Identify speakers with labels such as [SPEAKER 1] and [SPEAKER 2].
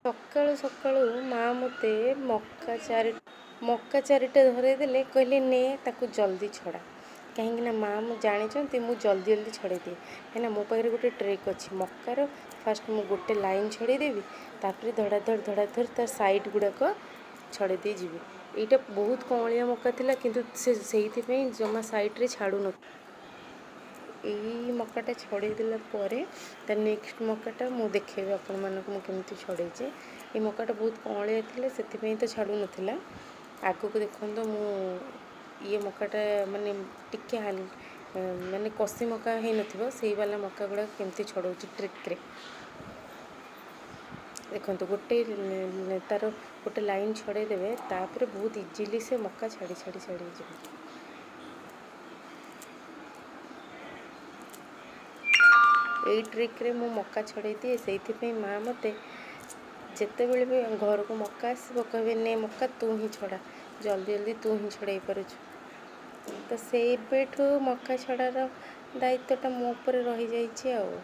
[SPEAKER 1] ସକାଳୁ ସକାଳୁ ମାଆ ମୋତେ ମକା ଚାରିଟା ଧରେଇଦେଲେ, କହିଲେ ନେ ତାକୁ ଜଲ୍ଦି ଛଡ଼ା। କାହିଁକିନା ମାଆ ମୁଁ ଜାଣିଛନ୍ତି ମୁଁ ଜଲ୍ଦି ଜଲ୍ଦି ଛଡ଼େଇ ଦିଏ। କାହିଁକିନା ମୋ ପାଖରେ ଗୋଟେ ଟ୍ରିକ୍ ଅଛି। ମକାର ଫାଷ୍ଟ ମୁଁ ଗୋଟେ ଲାଇନ୍ ଛଡ଼େଇଦେବି, ତାପରେ ଧଡ଼ାଧଡ଼ ତା ସାଇଡ଼୍ ଗୁଡ଼ାକ ଛଡ଼େଇ ଦେଇ ଯିବି। ଏଇଟା ବହୁତ କଅଁଳିଆ ମକା ଥିଲା, କିନ୍ତୁ ସେଇଥିପାଇଁ ଜମା ସାଇଡ଼୍ରେ ଛାଡ଼ୁନଥିଲା। ଏଇ ମକାଟା ଛଡ଼େଇ ଦେଲା ପରେ ତା ନେକ୍ସଟ ମକାଟା ମୁଁ ଦେଖେଇବି ଆପଣମାନଙ୍କୁ ମୁଁ କେମିତି ଛଡ଼େଇଛି। ଏଇ ମକାଟା ବହୁତ କଅଁଳିଆ ଥିଲା, ସେଥିପାଇଁ ତ ଛାଡ଼ୁନଥିଲା। ଆଗକୁ ଦେଖନ୍ତୁ ମୁଁ ଇଏ ମକାଟା ମାନେ ଟିକେ ମାନେ କଷି ମକା ହେଇନଥିବ ସେଇ ବାଲା ମକା ଗୁଡ଼ାକ କେମିତି ଛଡ଼ଉଛି ଟ୍ରିକ୍ରେ ଦେଖନ୍ତୁ। ତାର ଗୋଟେ ଲାଇନ୍ ଛଡ଼େଇ ଦେବେ, ତାପରେ ବହୁତ ଇଜିଲି ସେ ମକା ଛାଡ଼ି ଯିବ। ଏଇ ଟ୍ରିକ୍ରେ ମୁଁ ମକା ଛଡ଼େଇ ଦିଏ। ସେଇଥିପାଇଁ ମାଆ ମୋତେ ଯେତେବେଳେ ବି ଘରକୁ ମକା ଆସିବ କହିବେ ନେ ମକା ତୁ ହିଁ ଛଡ଼ା, ଜଲ୍ଦି ଜଲ୍ଦି ତୁ ହିଁ ଛଡ଼େଇ ପାରୁଛୁ। ତ ସେବେଠୁ ମକା ଛଡ଼ାର ଦାୟିତ୍ୱଟା ମୋ ଉପରେ ରହିଯାଇଛି ଆଉ।